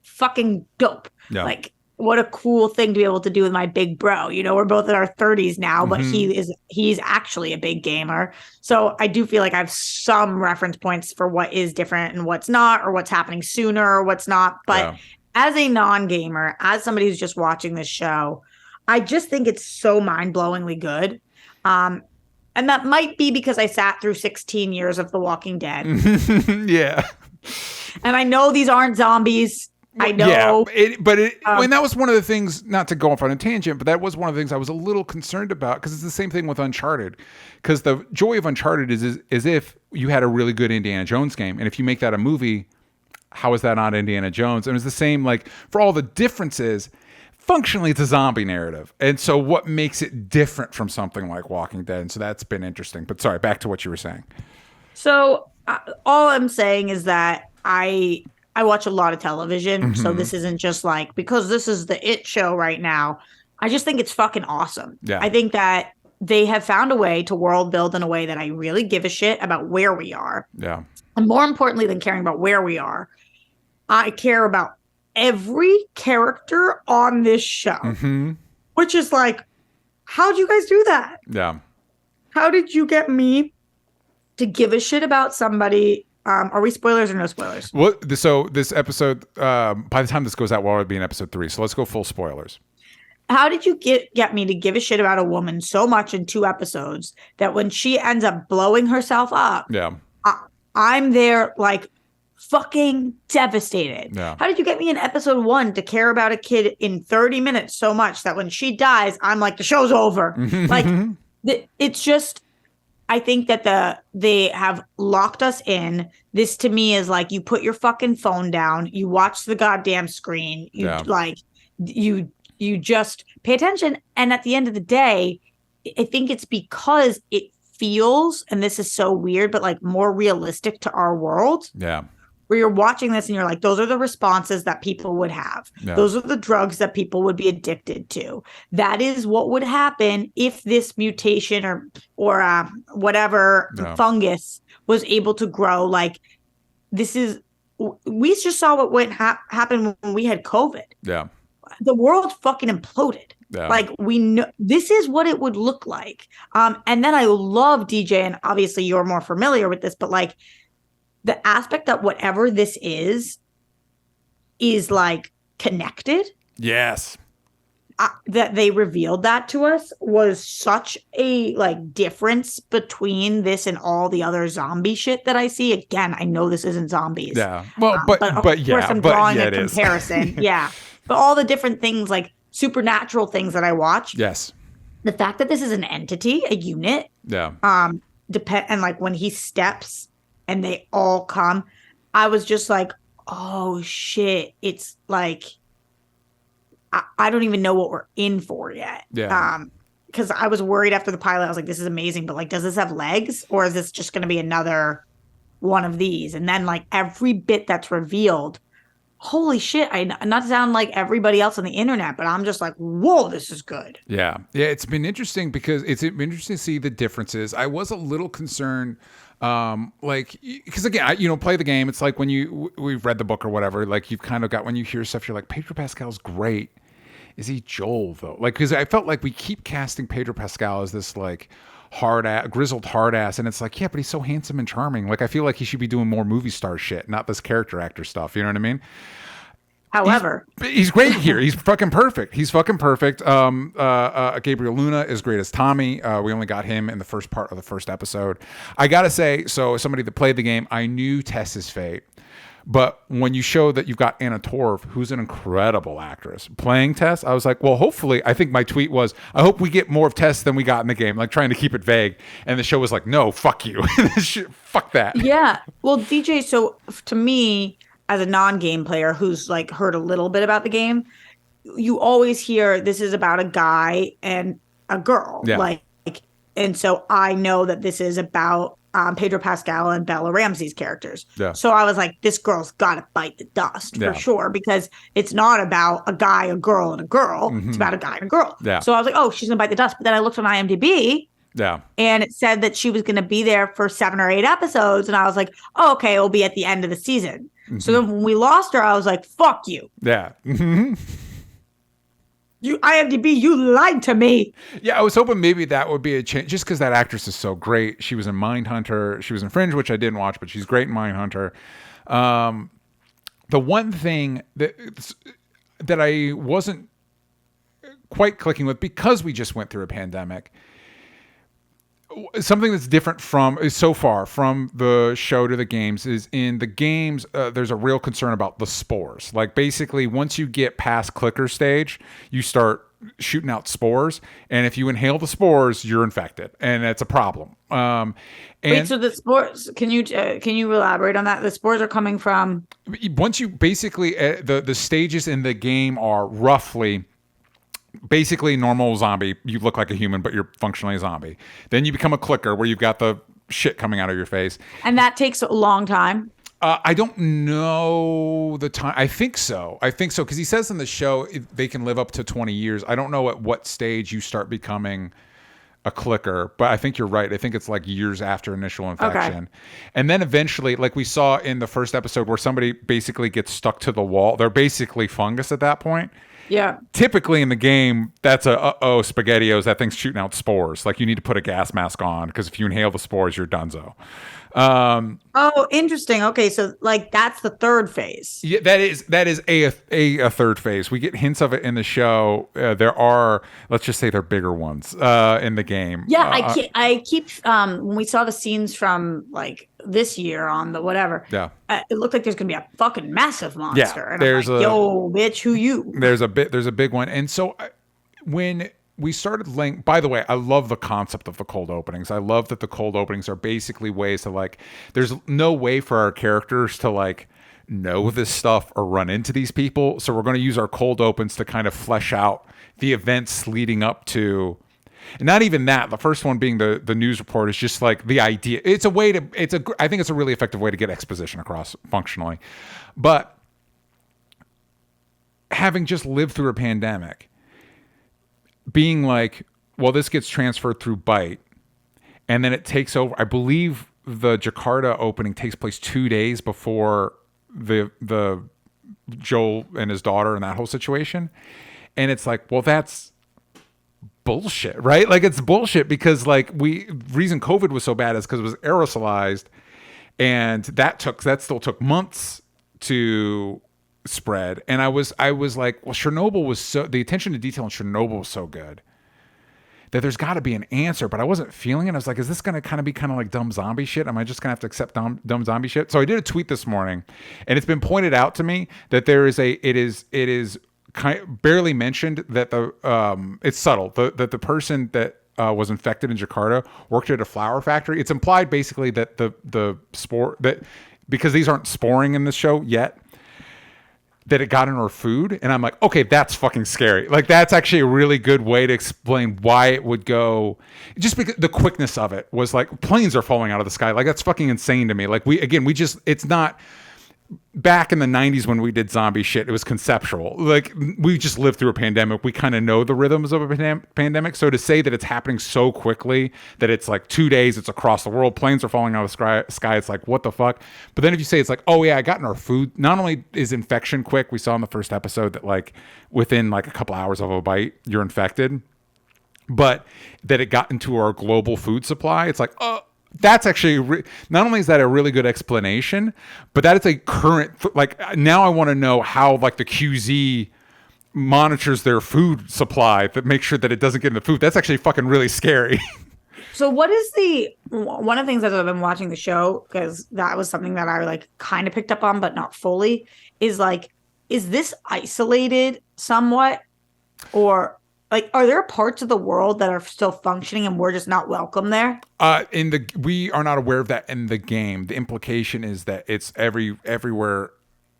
fucking dope. Yeah. Like, what a cool thing to be able to do with my big bro. We're both in our 30s now, but he's actually a big gamer. So I do feel like I have some reference points for what is different and what's not, or what's happening sooner or what's not. But as a non-gamer, as somebody who's just watching this show, I just think it's so mind-blowingly good. And that might be because I sat through 16 years of The Walking Dead. Yeah. And I know these aren't zombies. I know. Yeah, and that was one of the things, not to go off on a tangent, but that was one of the things I was a little concerned about, because it's the same thing with Uncharted. Because the joy of Uncharted is if you had a really good Indiana Jones game, and if you make that a movie, how is that not Indiana Jones? And it was the same, like, for all the differences, functionally it's a zombie narrative. And so what makes it different from something like Walking Dead? And so that's been interesting. But sorry, back to what you were saying. So all I'm saying is that I watch a lot of television, so this isn't just like because this is the it show right now. I just think it's fucking awesome. Yeah. I think that they have found a way to world build in a way that I really give a shit about where we are. Yeah. And more importantly than caring about where we are, I care about every character on this show. Which is like, how'd you guys do that? Yeah. How did you get me to give a shit about somebody? Are we spoilers or no spoilers? What? So this episode, by the time this goes out, will already be in episode 3. So let's go full spoilers. How did you get me to give a shit about a woman so much in 2 episodes that when she ends up blowing herself up, Yeah. I'm there like fucking devastated. Yeah. How did you get me in episode 1 to care about a kid in 30 minutes so much that when she dies, I'm like, the show's over. Like, it's just, I think that they have locked us in. This to me is like, you put your fucking phone down, you watch the goddamn screen, you just pay attention. And at the end of the day, I think it's because it feels, and this is so weird, but like more realistic to our world. Yeah. Where you're watching this and you're like, those are the responses that people would have. Yeah. Those are the drugs that people would be addicted to. That is what would happen if this mutation or whatever fungus was able to grow. Like, this is, we just saw what went happen when we had COVID. Yeah. The world fucking imploded. Yeah. Like, we know this is what it would look like. And then I love DJ, and obviously you're more familiar with this, but like the aspect that whatever this is like connected. Yes. That they revealed that to us was such a like difference between this and all the other zombie shit that I see. Again, I know this isn't zombies. Yeah. Well, but of course I'm drawing a comparison. Yeah. But all the different things, like supernatural things that I watch. Yes. The fact that this is an entity, a unit. Yeah. And like when he steps and they all come, I was just like, oh shit. It's like, I don't even know what we're in for yet. Yeah. Because I was worried after the pilot. I was like, this is amazing. But like, does this have legs? Or is this just going to be another one of these? And then like every bit that's revealed, holy shit. Not to sound like everybody else on the internet, but I'm just like, whoa, this is good. Yeah. Yeah. It's been interesting because it's been interesting to see the differences. I was a little concerned. Like, because again, play the game. It's like when we've read the book or whatever, like you've kind of got, when you hear stuff, you're like, Pedro Pascal's great. Is he Joel though? Like, because I felt like we keep casting Pedro Pascal as this like grizzled hard ass, and it's like, yeah, but he's so handsome and charming. Like, I feel like he should be doing more movie star shit, not this character actor stuff. You know what I mean? However, he's great here. He's fucking perfect. Gabriel Luna is great as Tommy. We only got him in the first part of the first episode. I gotta say, so as somebody that played the game, I knew Tess's fate. But when you show that you've got Anna Torv, who's an incredible actress, playing Tess, I was like, well, hopefully, I think my tweet was, I hope we get more of Tess than we got in the game, like trying to keep it vague. And the show was like, no, fuck you. Fuck that. Yeah. Well, DJ, so to me, as a non-game player who's like heard a little bit about the game, you always hear this is about a guy and a girl. Yeah. And so I know that this is about Pedro Pascal and Bella Ramsey's characters. Yeah. So I was like, this girl's got to bite the dust for sure, because it's not about a guy, a girl, and a girl. Mm-hmm. It's about a guy and a girl. Yeah. So I was like, oh, she's going to bite the dust. But then I looked on IMDb. Yeah. And it said that she was going to be there for 7 or 8 episodes. And I was like, oh, okay, it'll be at the end of the season. Mm-hmm. So then when we lost her, I was like, fuck you. Yeah. Mm-hmm. You IMDb, you lied to me. Yeah, I was hoping maybe that would be a change, just because that actress is so great. She was in Mindhunter. She was in Fringe, which I didn't watch, but she's great in Mindhunter. The one thing that I wasn't quite clicking with, because we just went through a pandemic, something that's different so far from the show to the games is in the games, there's a real concern about the spores. Like, basically, once you get past clicker stage, you start shooting out spores, and if you inhale the spores, you're infected, and it's a problem. And Wait, so the spores? Can you elaborate on that? The spores are coming from. once you basically the stages in the game are roughly. Basically, normal zombie, you look like a human, but you're functionally a zombie. Then you become a clicker, where you've got the shit coming out of your face. And that takes a long time. I don't know the time. I think so, because he says in the show they can live up to 20 years. I don't know at what stage you start becoming a clicker, but I think you're right. I think it's like years after initial infection. Okay. And then eventually, like we saw in the first episode where somebody basically gets stuck to the wall. They're basically fungus at that point. Yeah. Typically in the game, that's SpaghettiOs. That thing's shooting out spores. Like you need to put a gas mask on because if you inhale the spores, you're donezo. Oh, interesting. Okay, so like that's the third phase. Yeah, that is a third phase. We get hints of it in the show. There are, let's just say, they're bigger ones in the game. Yeah, I keep when we saw the scenes from like this year on the whatever. Yeah, it looked like there's gonna be a fucking massive monster. Yeah, and there's I'm like, yo, bitch, who you? There's a big one, and so when we started laying, by the way, I love the concept of the cold openings. I love that the cold openings are basically ways to like, there's no way for our characters to like know this stuff or run into these people. So we're going to use our cold opens to kind of flesh out the events leading up to, and not even that. The first one being the news report is just like the idea. It's a way to, I think it's a really effective way to get exposition across functionally. But having just lived through a pandemic, being like, well, this gets transferred through Byte, and then it takes over. I believe the Jakarta opening takes place 2 days before the Joel and his daughter and that whole situation. And it's like, well, that's bullshit, right? Like it's bullshit because like reason COVID was so bad is because it was aerosolized, and that still took months to spread. And I was like, well, Chernobyl was the attention to detail in Chernobyl was so good that there's got to be an answer, but I wasn't feeling it. I was like, is this going to be kind of like dumb zombie shit? Am I just going to have to accept dumb zombie shit? So I did a tweet this morning, and it's been pointed out to me that it is kind of barely mentioned that it's subtle that the person that was infected in Jakarta worked at a flower factory. It's implied basically that the spore, that because these aren't sporing in this show yet, that it got in her food. And I'm like, okay, that's fucking scary. Like that's actually a really good way to explain why it would go, just because the quickness of it was like planes are falling out of the sky. Like that's fucking insane to me. Like it's not back in the 90s when we did zombie shit. It was conceptual. Like we just lived through a pandemic. We kind of know the rhythms of a pandemic. So to say that it's happening so quickly that it's like 2 days, it's across the world, planes are falling out of the sky. It's like, what the fuck? But then if you say it's like, oh yeah, I got in our food. Not only is infection quick, we saw in the first episode that like within like a couple hours of a bite, you're infected, but that it got into our global food supply. It's like, that's actually not only is that a really good explanation, but that is a current, like now I want to know how like the QZ monitors their food supply that makes sure that it doesn't get in the food. That's actually fucking really scary. So what is one of the things that I've been watching the show, because that was something that I like kind of picked up on, but not fully, is like, is this isolated somewhat, or like, are there parts of the world that are still functioning and we're just not welcome there? We are not aware of that in the game. The implication is that it's everywhere,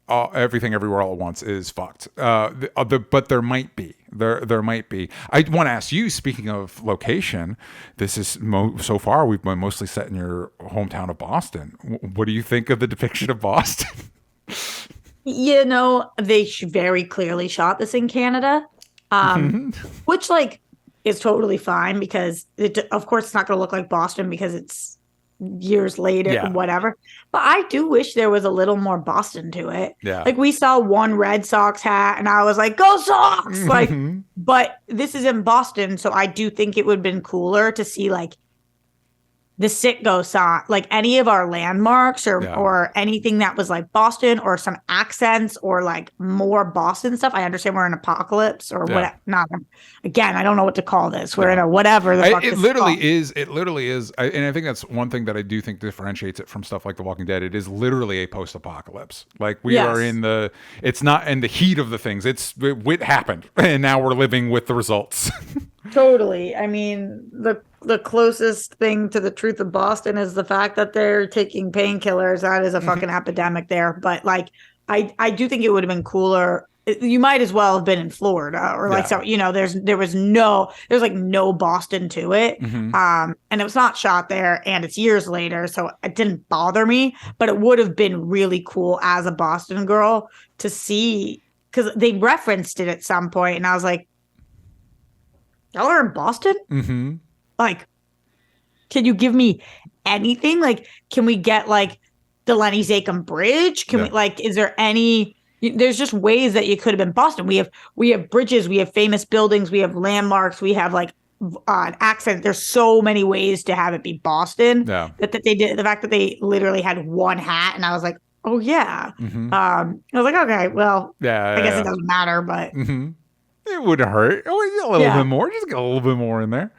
everything everywhere all at once is fucked. But there might be. There might be. I want to ask you, speaking of location, this is so far we've been mostly set in your hometown of Boston. What do you think of the depiction of Boston? You know, they very clearly shot this in Canada. Which like is totally fine because of course it's not going to look like Boston because it's years later and whatever. But I do wish there was a little more Boston to it. Yeah. Like we saw one Red Sox hat and I was like, go Sox! Like, but this is in Boston. So I do think it would have been cooler to see like the Sitgo sign, like any of our landmarks Yeah. or anything that was like Boston or some accents or like more Boston stuff. I understand we're in apocalypse or Yeah. what. Not again. I don't know what to call this. We're Yeah. in a whatever the fuck. It this literally called. is. It literally is. And I think that's one thing that I do think differentiates it from stuff like The Walking Dead. It is literally a post-apocalypse. Like we Yes. are in the. It's not in the heat of the things. It happened, and now we're living with the results. Totally. I mean, the closest thing to the truth of Boston is the fact that they're taking painkillers. That is a fucking epidemic there. But like, I do think it would have been cooler. You might as well have been in Florida or like, Yeah. so, you know, there's like no Boston to it. And it was not shot there and it's years later. So it didn't bother me, but it would have been really cool as a Boston girl to see, because they referenced it at some point and I was like, y'all are in Boston? Mm-hmm. Like, can you give me anything? Like, can we get like the Lenny Zakem Bridge? Can we like? Is there any? There's just ways that you could have been Boston. We have bridges, we have famous buildings, we have landmarks, we have like an accent. There's so many ways to have it be Boston. Yeah. That they did. The fact that they literally had one hat, and I was like, oh yeah. I was like, okay, well, Yeah. I guess it doesn't matter, but. It would hurt. Oh, a little bit more. Just get a little bit more in there.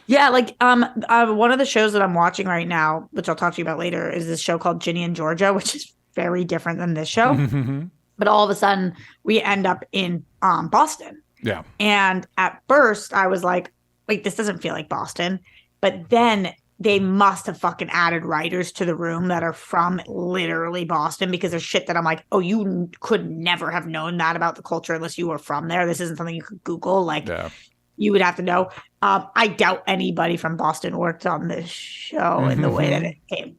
Yeah, like one of the shows that I'm watching right now, which I'll talk to you about later, is this show called Ginny and Georgia, which is very different than this show. But all of a sudden, we end up in Boston. Yeah. And at first, I was like, wait, this doesn't feel like Boston. But then they must have fucking added writers to the room that are from literally Boston, because there's shit that I'm like, oh, you could never have known that about the culture unless you were from there. This isn't something you could Google. Like, you would have to know. I doubt anybody from Boston worked on this show in the way that it came.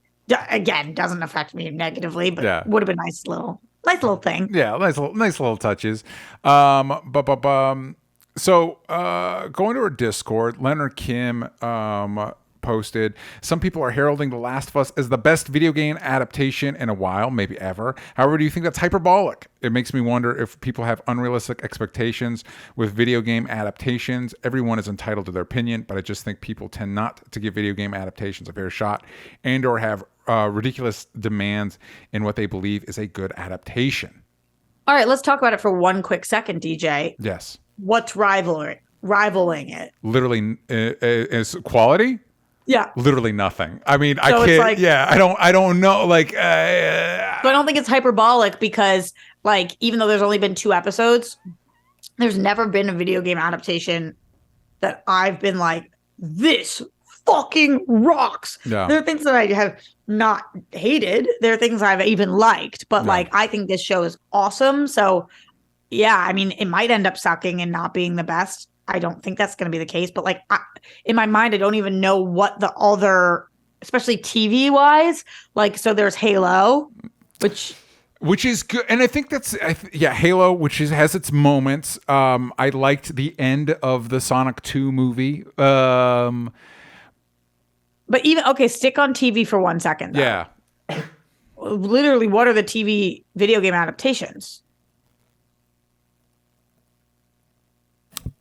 Again, doesn't affect me negatively, but would have been nice little thing. Yeah, nice little touches. So going to our Discord, Leonard Kim posted, some people are heralding The Last of Us as the best video game adaptation in a while, maybe ever. However, do you think that's hyperbolic? It makes me wonder if people have unrealistic expectations with video game adaptations. Everyone is entitled to their opinion, but I just think people tend not to give video game adaptations a fair shot and or have ridiculous demands in what they believe is a good adaptation. All right, let's talk about it for one quick second, DJ. Yes. What's rivaling it? Literally, is quality? Yeah. Literally nothing. I mean, so I can't. Like, I don't know. Like, so I don't think it's hyperbolic because, like, even though there's only been 2 episodes, there's never been a video game adaptation that I've been like, this fucking rocks. Yeah. There are things that I have not hated. There are things I've even liked, but like, I think this show is awesome. So, yeah, I mean, it might end up sucking and not being the best. I don't think that's going to be the case, but like in my mind, I don't even know what the other, especially TV wise, like, so there's Halo, which is good. And I think that's, Halo, which has its moments. I liked the end of the Sonic 2 movie. But even, okay, stick on TV for 1 second. Though. Yeah. Literally, what are the TV video game adaptations?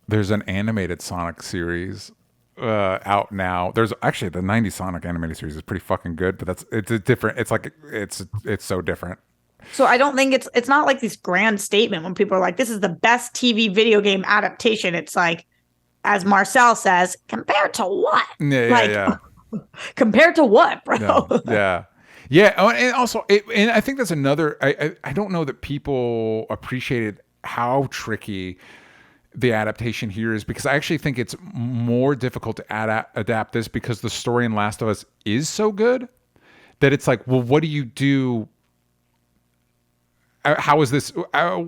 There's an animated Sonic series out now. There's actually the 90s Sonic animated series is pretty fucking good, but it's a different. It's like it's so different. So I don't think it's not like this grand statement when people are like, "This is the best TV video game adaptation." It's like, as Marcel says, compared to what? Yeah. Compared to what, bro? Yeah. Oh, and also, and I think that's another. I don't know that people appreciated how tricky the adaptation here is, because I actually think it's more difficult to adapt this because the story in Last of Us is so good that it's like, well, what do you do? How is this? How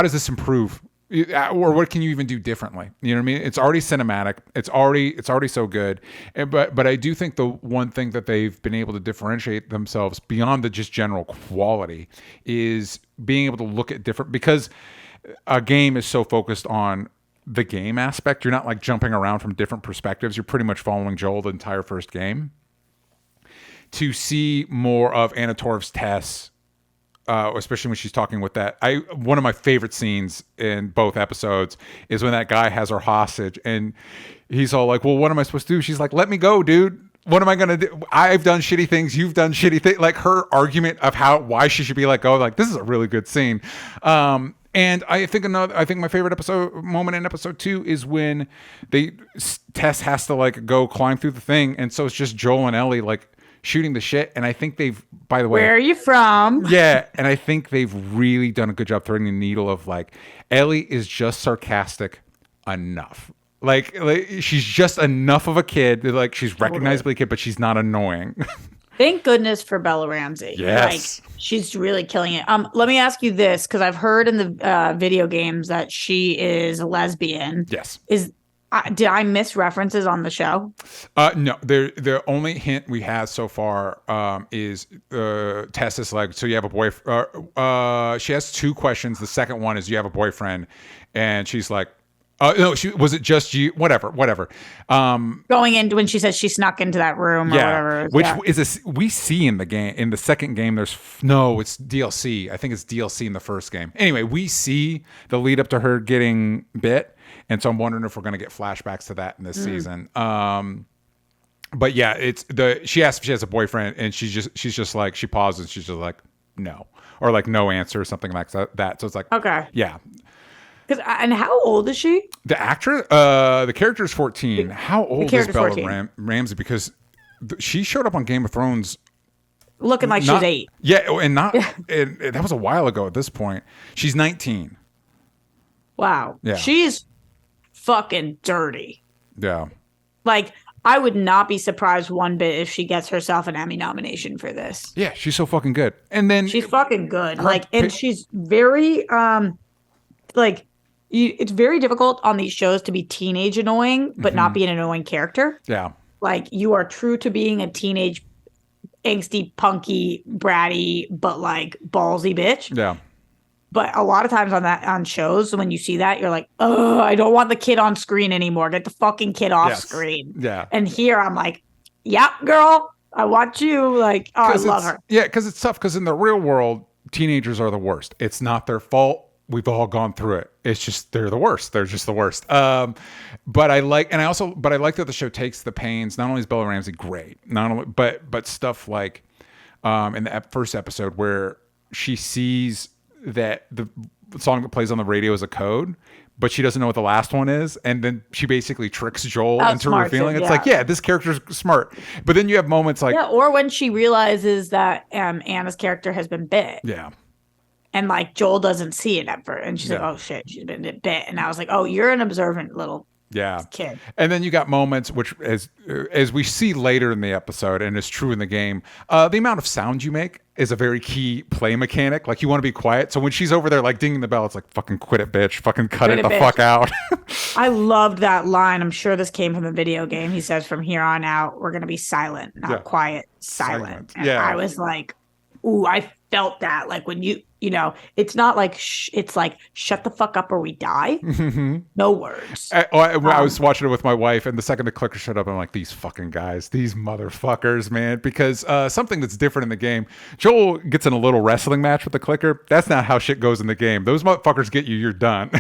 does this improve? Or what can you even do differently? You know what I mean? It's already cinematic. It's already so good. But I do think the one thing that they've been able to differentiate themselves beyond the just general quality is being able to look at different, because a game is so focused on the game aspect. You're not like jumping around from different perspectives. You're pretty much following Joel the entire first game. To see more of Anna Torv's Tess, especially when she's talking with that. One of my favorite scenes in both episodes is when that guy has her hostage and he's all like, well, what am I supposed to do? She's like, let me go, dude. What am I gonna do? I've done shitty things. You've done shitty things. Like her argument of why she should be let go. Like this is a really good scene. And I think my favorite moment in episode 2 is when Tess has to like go climb through the thing, and so it's just Joel and Ellie like shooting the shit. And I think by the way, where are you from? Yeah, and I think they've really done a good job threading the needle of like Ellie is just sarcastic enough. Like she's just enough of a kid. Like she's recognizably a kid, but she's not annoying. Thank goodness for Bella Ramsey. Yes. Like she's really killing it. Let me ask you this, because I've heard in the video games that she is a lesbian. Yes. Did I miss references on the show? No. The only hint we have so far is Tess is like, so you have a boyfriend. She has 2 questions. The second one is, you have a boyfriend, and she's like, no, was it just you? Whatever. Going into when she says she snuck into that room or whatever. Which is we see in the game. In the second game, it's DLC. I think it's DLC in the first game. Anyway, we see the lead up to her getting bit, and so I'm wondering if we're going to get flashbacks to that in this season. But yeah, she asks if she has a boyfriend, and she's just like, she pauses, she's just like, no, or like no answer or something like that. So it's like, okay, yeah. And how old is she? The actor, the character is 14. How old is Bella Ramsey? Because she showed up on Game of Thrones looking like she's 8. Yeah, and that was a while ago at this point. She's 19. Wow. Yeah. She's fucking dirty. Yeah. Like, I would not be surprised one bit if she gets herself an Emmy nomination for this. Yeah, she's so fucking good. And then she's fucking good. And she's very it's very difficult on these shows to be teenage annoying, but not be an annoying character. Yeah. Like, you are true to being a teenage, angsty, punky, bratty, but like ballsy bitch. Yeah. But a lot of times on shows, when you see that, you're like, oh, I don't want the kid on screen anymore. Get the fucking kid off screen. Yeah. And here I'm like, yep, girl, I want you. Like, oh, I love her. Yeah, because it's tough. Because in the real world, teenagers are the worst. It's not their fault. We've all gone through it. It's just they're the worst. They're just the worst. But I like that the show takes the pains. Not only is Bella Ramsey great, not only but stuff like in the first episode where she sees that the song that plays on the radio is a code, but she doesn't know what the last one is, and then she basically tricks Joel into revealing. It's like, yeah, this character's smart. But then you have moments like, or when she realizes that Anna's character has been bit. Yeah. And like Joel doesn't see it ever, and she's like, "Oh shit, she's been bit." And I was like, "Oh, you're an observant little kid." And then you got moments which, as we see later in the episode, and it's true in the game, the amount of sound you make is a very key play mechanic. Like, you want to be quiet, so when she's over there like dinging the bell, it's like, "Fucking quit it, bitch! Fucking cut it the fuck out." I loved that line. I'm sure this came from the video game. He says, "From here on out, we're gonna be silent, not quiet, silent." And I was like, "Ooh, I felt that." Like, when you know, it's not like it's like, shut the fuck up or we die. No words. I was watching it with my wife, and the second the clicker showed up, I'm like, these fucking guys, these motherfuckers, man. Because something that's different in the game, Joel gets in a little wrestling match with the clicker. That's not how shit goes in the game. Those motherfuckers get you, you're done.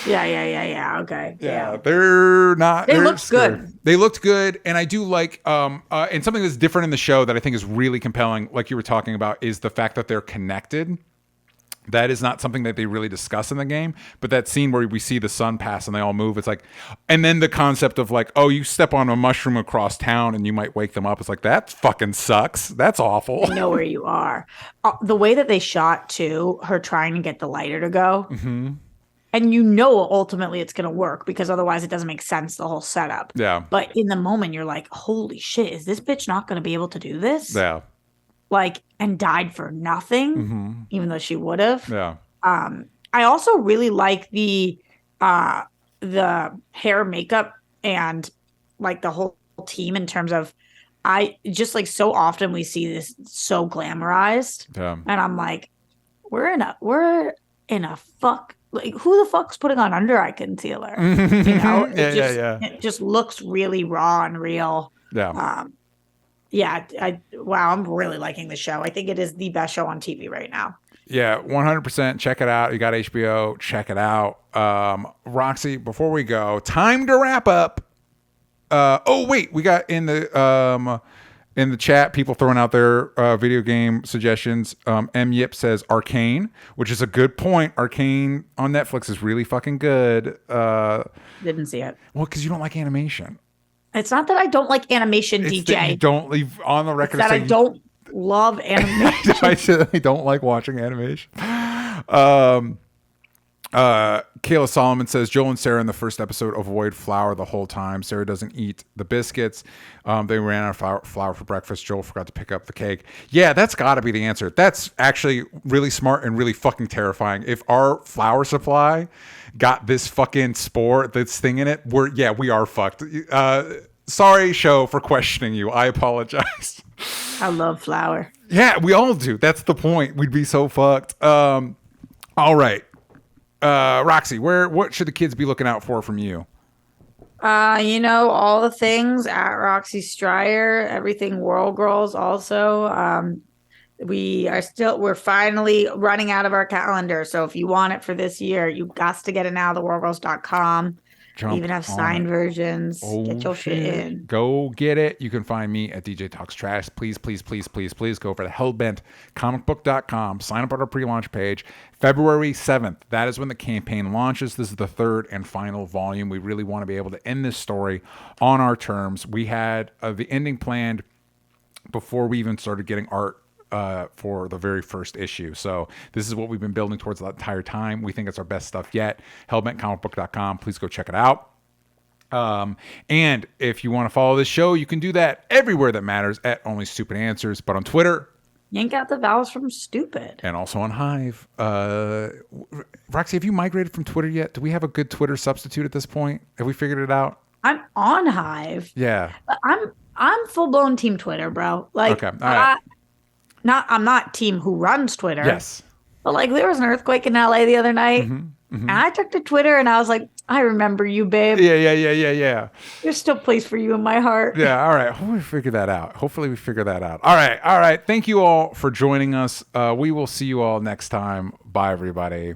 Yeah. Okay. Yeah. They're not. They looked good. They looked good, and I do like. And something that's different in the show that I think is really compelling, like you were talking about, is the fact that they're connected. That is not something that they really discuss in the game, but that scene where we see the sun pass and they all move, it's like, and then the concept of like, oh, you step on a mushroom across town and you might wake them up. It's like, that fucking sucks. That's awful. I know where you are. The way that they shot too, her trying to get the lighter to go. Mm-hmm. And you know, ultimately it's going to work, because otherwise it doesn't make sense, the whole setup. Yeah. But in the moment, you're like, holy shit, is this bitch not going to be able to do this? Yeah. Like, and died for nothing, even though she would have. Yeah. I also really like the hair, makeup, and like the whole team in terms of, I just like, so often we see this so glamorized. Yeah. And I'm like, we're in a fuck. Like, who the fuck's putting on under eye concealer? You know, it just looks really raw and real. Yeah. Wow, I'm really liking the show. I think it is the best show on TV right now. Yeah, 100%. Check it out. You got HBO. Check it out. Roxy, before we go, time to wrap up. Oh wait, we got in the chat people throwing out their video game suggestions. M Yip says Arcane, which is a good point. Arcane on Netflix is really fucking good. Didn't see it. Well, because you don't like animation. It's not that I don't like animation, It's DJ. that you don't leave on the record. It's that I don't love animation. I don't like watching animation. Kayla Solomon says Joel and Sarah in the first episode avoid flour the whole time. Sarah doesn't eat the biscuits. They ran out of flour for breakfast. Joel forgot to pick up the cake. Yeah, that's got to be the answer. That's actually really smart and really fucking terrifying. If our flour supply got this fucking spore, this thing in it, we are fucked. Sorry, show, for questioning you. I apologize. I love flour. Yeah, we all do. That's the point. We'd be so fucked. All right. Roxy, what should the kids be looking out for from you? All the things at Roxy Stryer, everything World Girls also. We're finally running out of our calendar. So if you want it for this year, you got to get it now, theworldgirls.com. Even have signed versions. Get your shit in. Go get it. You can find me at DJ Talks Trash. Please, please, please, please, please go over to HELLBENTcomicbook.com. Sign up on our pre-launch page. February 7th. That is when the campaign launches. This is the third and final volume. We really want to be able to end this story on our terms. We had the ending planned before we even started getting art for the very first issue. So this is what we've been building towards the entire time. We think it's our best stuff yet. HELLBENTcomicbook.com. Please go check it out. And if you want to follow this show, you can do that everywhere that matters at Only Stupid Answers, but on Twitter. Yank out the vowels from stupid. And also on Hive. Roxy, have you migrated from Twitter yet? Do we have a good Twitter substitute at this point? Have we figured it out? I'm on Hive. Yeah. But I'm full blown team Twitter, bro. Like, okay. All right. I'm not team who runs Twitter. Yes. But like there was an earthquake in LA the other night. And I took to Twitter and I was like, I remember you, babe. Yeah. There's still a place for you in my heart. Yeah, all right. Hopefully we figure that out. All right. Thank you all for joining us. We will see you all next time. Bye, everybody.